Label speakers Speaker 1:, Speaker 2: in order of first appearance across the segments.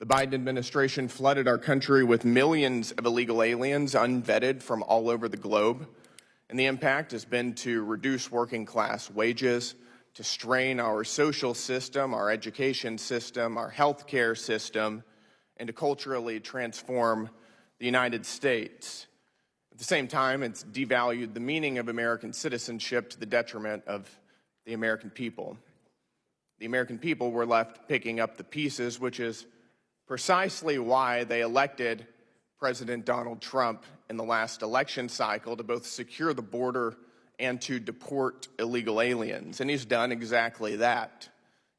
Speaker 1: Biden administration flooded our country with millions of illegal aliens unvetted from all over the globe. And the impact has been to reduce working class wages, to strain our social system, our education system, our healthcare system, and to culturally transform the United States. At the same time, it's devalued the meaning of American citizenship to the detriment of the American people. The American people were left picking up the pieces, which is precisely why they elected President Donald Trump in the last election cycle to both secure the border and to deport illegal aliens. And he's done exactly that.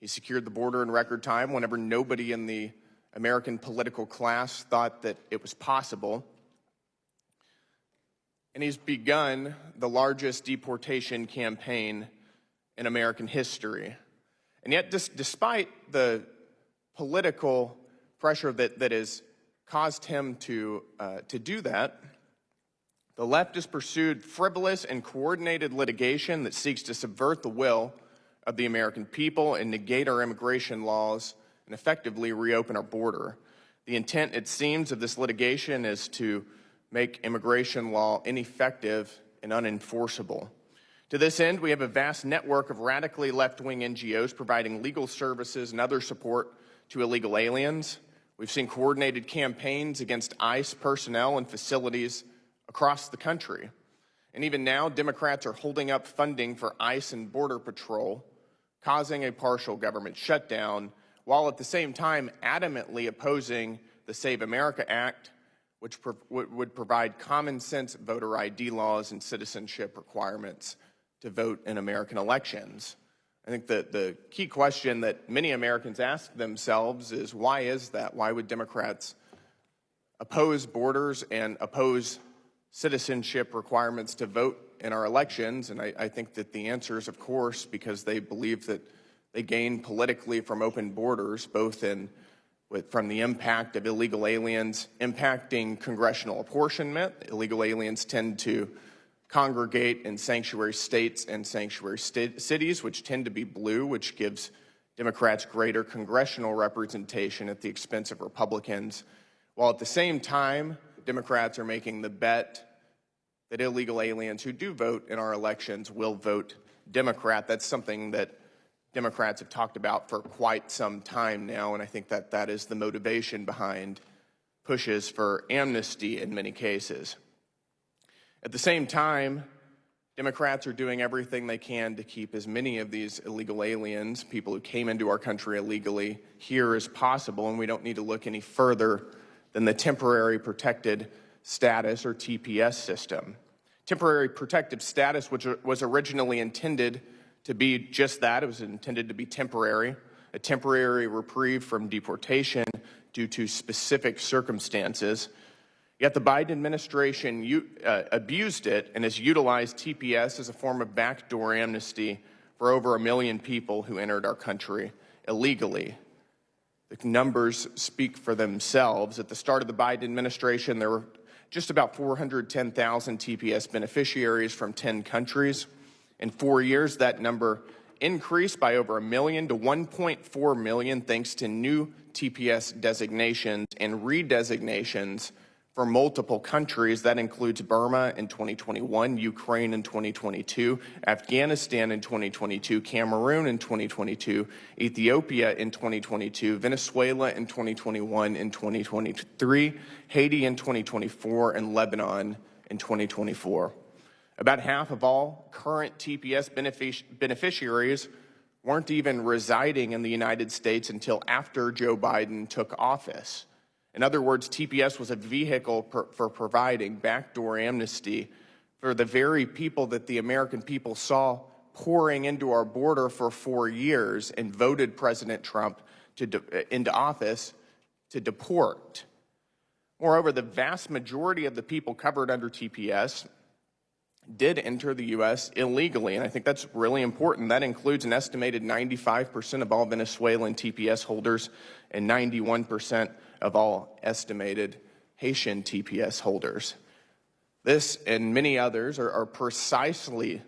Speaker 1: He secured the border in record time whenever nobody in the American political class thought that it was possible. And he's begun the largest deportation campaign in American history. And yet, despite the political pressure that has caused him to do that, the left has pursued frivolous and coordinated litigation that seeks to subvert the will of the American people and negate our immigration laws and effectively reopen our border. The intent, it seems, of this litigation is to make immigration law ineffective and unenforceable. To this end, we have a vast network of radically left-wing NGOs providing legal services and other support to illegal aliens. We've seen coordinated campaigns against ICE personnel and facilities across the country. And even now, Democrats are holding up funding for ICE and Border Patrol, causing a partial government shutdown, while at the same time adamantly opposing the Save America Act, which would provide common-sense voter ID laws and citizenship requirements to vote in American elections. I think the key question that many Americans ask themselves is, why is that? Why would Democrats oppose borders and oppose citizenship requirements to vote in our elections? And I think that the answer is, of course, because they believe that they gain politically from open borders, both from the impact of illegal aliens impacting congressional apportionment. Illegal aliens tend to congregate in sanctuary states and sanctuary cities, which tend to be blue, which gives Democrats greater congressional representation at the expense of Republicans, while at the same time, Democrats are making the bet that illegal aliens who do vote in our elections will vote Democrat. That's something that Democrats have talked about for quite some time now, and I think that that is the motivation behind pushes for amnesty in many cases. At the same time, Democrats are doing everything they can to keep as many of these illegal aliens, people who came into our country illegally, here as possible, and we don't need to look any further than the Temporary Protected Status, or TPS system. Temporary Protective Status, which was originally intended to be just that. It was intended to be temporary, a temporary reprieve from deportation due to specific circumstances. Yet the Biden administration abused it and has utilized TPS as a form of backdoor amnesty for over 1 million people who entered our country illegally. The numbers speak for themselves. At the start of the Biden administration, there were just about 410,000 TPS beneficiaries from 10 countries. In 4 years, that number increased by over 1 million to 1.4 million thanks to new TPS designations and redesignations for multiple countries. That includes Burma in 2021, Ukraine in 2022, Afghanistan in 2022, Cameroon in 2022, Ethiopia in 2022, Venezuela in 2021 and 2023, Haiti in 2024, and Lebanon in 2024. About half of all current TPS beneficiaries weren't even residing in the United States until after Joe Biden took office. In other words, TPS was a vehicle for providing backdoor amnesty for the very people that the American people saw pouring into our border for 4 years and voted President Trump into office to deport. Moreover, the vast majority of the people covered under TPS did enter the U.S. illegally, and I think that's really important. That includes an estimated 95% of all Venezuelan TPS holders and 91% of all estimated Haitian TPS holders. This and many others are precisely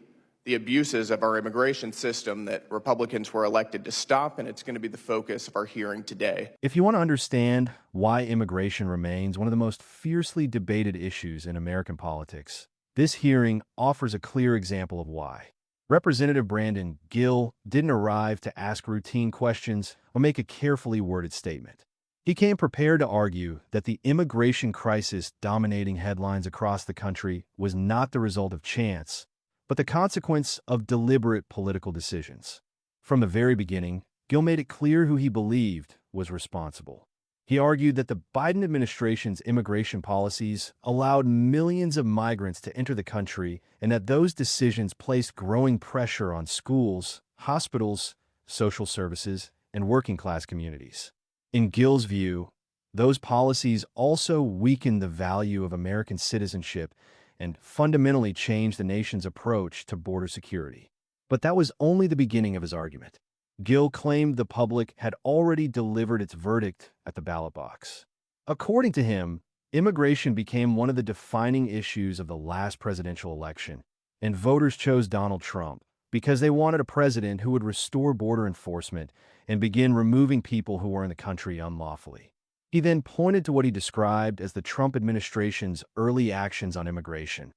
Speaker 1: the abuses of our immigration system that Republicans were elected to stop, and it's going to be the focus of our hearing today.
Speaker 2: If you want to understand why immigration remains one of the most fiercely debated issues in American politics, this hearing offers a clear example of why. Representative Brandon Gill didn't arrive to ask routine questions or make a carefully worded statement. He came prepared to argue that the immigration crisis dominating headlines across the country was not the result of chance, but the consequence of deliberate political decisions. From the very beginning, Gill made it clear who he believed was responsible. He argued that the Biden administration's immigration policies allowed millions of migrants to enter the country and that those decisions placed growing pressure on schools, hospitals, social services, and working-class communities. In Gill's view, those policies also weakened the value of American citizenship and fundamentally changed the nation's approach to border security. But that was only the beginning of his argument. Gill claimed the public had already delivered its verdict at the ballot box. According to him, immigration became one of the defining issues of the last presidential election, and voters chose Donald Trump because they wanted a president who would restore border enforcement and begin removing people who were in the country unlawfully. He then pointed to what he described as the Trump administration's early actions on immigration,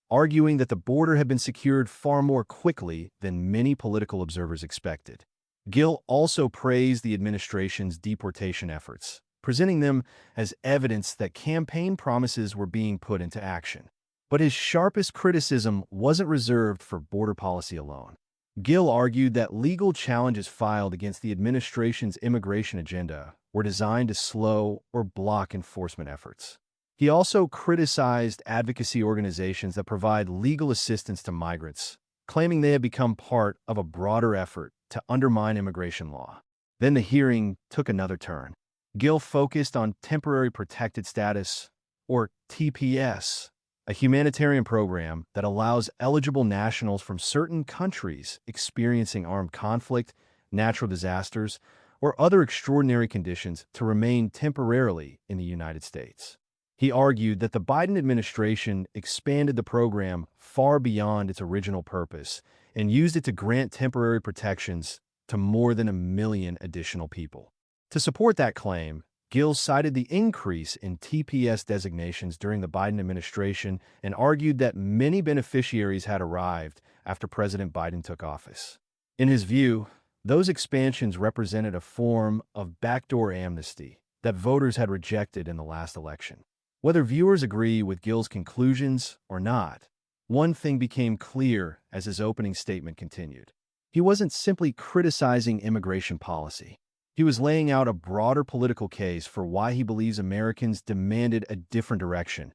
Speaker 2: arguing that the border had been secured far more quickly than many political observers expected. Gill also praised the administration's deportation efforts, presenting them as evidence that campaign promises were being put into action. But his sharpest criticism wasn't reserved for border policy alone. Gill argued that legal challenges filed against the administration's immigration agenda were designed to slow or block enforcement efforts. He also criticized advocacy organizations that provide legal assistance to migrants, claiming they had become part of a broader effort to undermine immigration law. Then the hearing took another turn. Gill focused on temporary protected status, or TPS, a humanitarian program that allows eligible nationals from certain countries experiencing armed conflict, natural disasters, or other extraordinary conditions to remain temporarily in the United States. He argued that the Biden administration expanded the program far beyond its original purpose and used it to grant temporary protections to more than 1 million additional people. To support that claim, Gill cited the increase in TPS designations during the Biden administration and argued that many beneficiaries had arrived after President Biden took office. In his view, those expansions represented a form of backdoor amnesty that voters had rejected in the last election. Whether viewers agree with Gill's conclusions or not, one thing became clear as his opening statement continued. He wasn't simply criticizing immigration policy. He was laying out a broader political case for why he believes Americans demanded a different direction,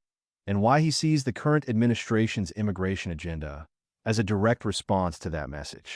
Speaker 2: and why he sees the current administration's immigration agenda as a direct response to that message.